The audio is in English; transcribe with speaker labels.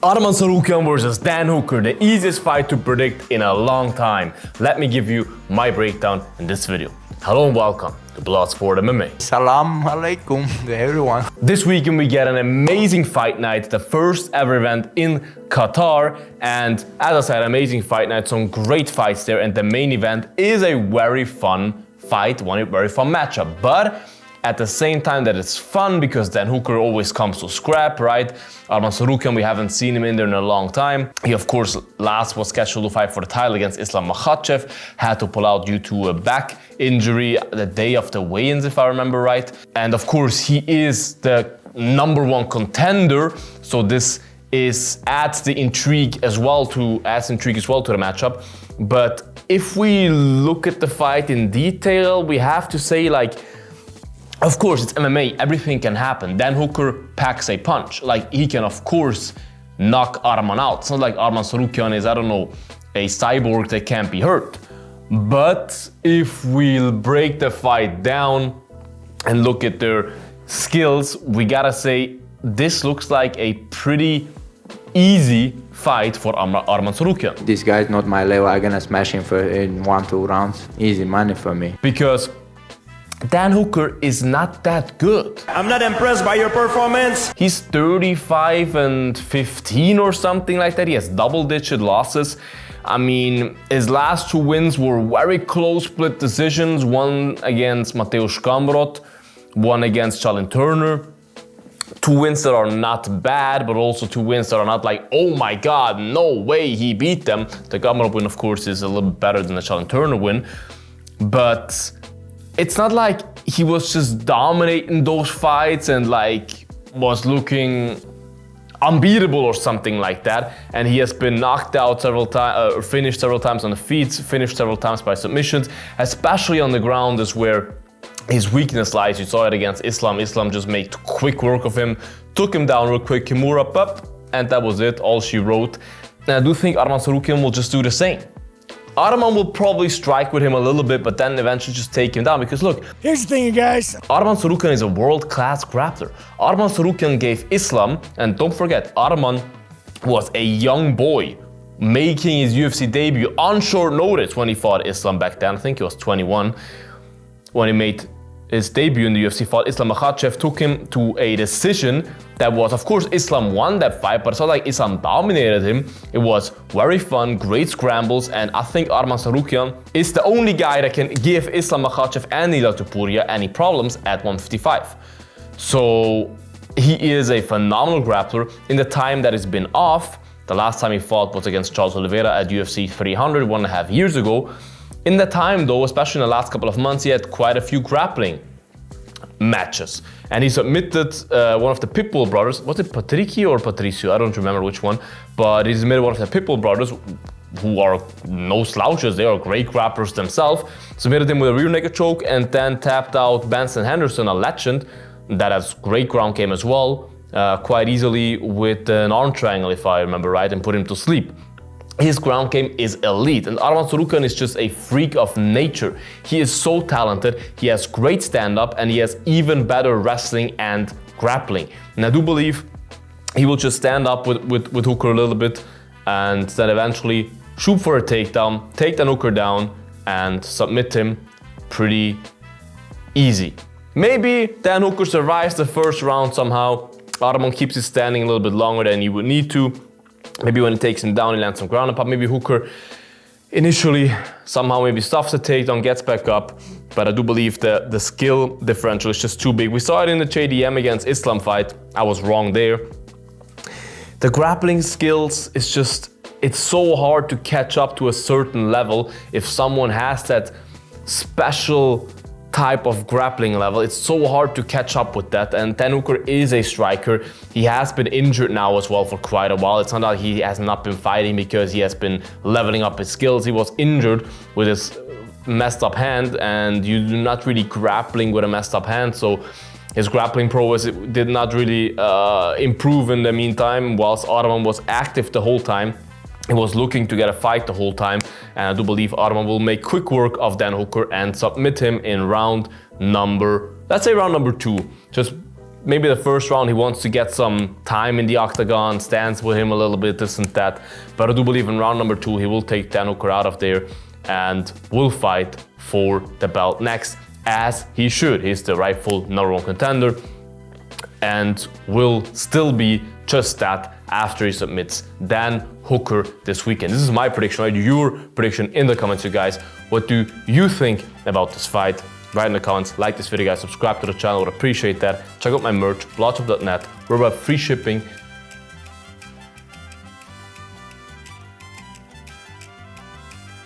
Speaker 1: Arman Tsarukyan versus Dan Hooker, the easiest fight to predict in a long time. Let me give you my breakdown in this video. Hello and welcome to Bloodsport MMA.
Speaker 2: Salam alaikum to everyone.
Speaker 1: This weekend we get an amazing fight night, the first ever event in Qatar. And as I said, amazing fight night, some great fights there. And the main event is a very fun fight, one very fun matchup. But at the same time that it's fun because Dan Hooker always comes to scrap, right? Arman Tsarukyan, we haven't seen him in there in a long time. He, of course, last was scheduled to fight for the title against Islam Makhachev, had to pull out due to a back injury the day of the weigh-ins, if I remember right. And of course, he is the #1 contender, so this adds intrigue as well to the matchup. But if we look at the fight in detail, we have to say, of course, it's MMA, everything can happen. Dan Hooker packs a punch. He can, of course, knock Arman out. It's not like Arman Tsarukyan is, I don't know, a cyborg that can't be hurt. But if we break the fight down and look at their skills, we gotta say, this looks like a pretty easy fight for Arman Tsarukyan.
Speaker 2: This guy's not my level. I'm gonna smash him in 1-2 rounds. Easy money for me.
Speaker 1: Because Dan Hooker is not that good.
Speaker 3: I'm not impressed by your performance.
Speaker 1: He's 35-15 or something like that. He has double-digit losses. I mean, his last 2 wins were very close split decisions. One against Mateusz Gamrot, one against Charlie Turner. 2 wins that are not bad, but also 2 wins that are not like, oh my God, no way he beat them. The Gamrot win, of course, is a little better than the Charlie Turner win. But it's not like he was just dominating those fights and was looking unbeatable or something like that. And he has been knocked out several times, finished several times on the feet, finished several times by submissions, especially on the ground is where his weakness lies. You saw it against Islam. Islam just made quick work of him, took him down real quick, Kimura up, and that was it, all she wrote. And I do think Arman Tsarukyan will just do the same. Arman will probably strike with him a little bit, but then eventually just take him down. Because look,
Speaker 3: Here's the thing, you guys.
Speaker 1: Arman Tsarukyan is a world-class grappler. Arman Tsarukyan gave Islam, and don't forget, Arman was a young boy making his UFC debut on short notice when he fought Islam back then. I think he was 21 when he made his debut in the UFC, fought Islam Makhachev, took him to a decision that was, of course, Islam won that fight, but it's not like Islam dominated him. It was very fun, great scrambles, and I think Arman Tsarukyan is the only guy that can give Islam Makhachev and Nila Topuria any problems at 155. So he is a phenomenal grappler. In the time that he's been off, the last time he fought was against Charles Oliveira at UFC 300 1.5 years ago. In the time though, especially in the last couple of months, he had quite a few grappling matches. And he submitted one of the Pitbull brothers, was it Patricio or Patricio? I don't remember which one, but he submitted one of the Pitbull brothers, who are no slouches, they are great grapplers themselves, submitted him with a rear naked choke and then tapped out Benson Henderson, a legend that has great ground game as well, quite easily with an arm triangle, if I remember right, and put him to sleep. His ground game is elite, and Arman Tsarukyan is just a freak of nature. He is so talented, he has great stand-up, and he has even better wrestling and grappling. And I do believe he will just stand up with Hooker a little bit and then eventually shoot for a takedown, take Dan Hooker down, and submit him pretty easy. Maybe Dan Hooker survives the first round somehow. Arman keeps his standing a little bit longer than he would need to. Maybe when he takes him down, he lands some ground and pop. Maybe Hooker initially somehow maybe stuffs the takedown, gets back up. But I do believe the skill differential is just too big. We saw it in the JDM against Islam fight. I was wrong there. The grappling skills is just, it's so hard to catch up to a certain level if someone has that special type of grappling level. It's so hard to catch up with that, and Dan Hooker is a striker. He has been injured now as well for quite a while. It's not like he has not been fighting because he has been leveling up his skills. He was injured with his messed up hand, and you're not really grappling with a messed up hand, so his grappling prowess did not really improve in the meantime, whilst Arman was active the whole time. He was looking to get a fight the whole time, and I do believe Arman will make quick work of Dan Hooker and submit him in round number, let's say round number 2. Just maybe the first round he wants to get some time in the octagon, stands with him a little bit, this and that. But I do believe in round number 2 he will take Dan Hooker out of there and will fight for the belt next, as he should. He's the rightful #1 contender and will still be just that after he submits Dan Hooker this weekend. This is my prediction, right? Your prediction in the comments, you guys. What do you think about this fight? Write in the comments, like this video, guys, subscribe to the channel, would appreciate that. Check out my merch, bloodsport.net. We're about free shipping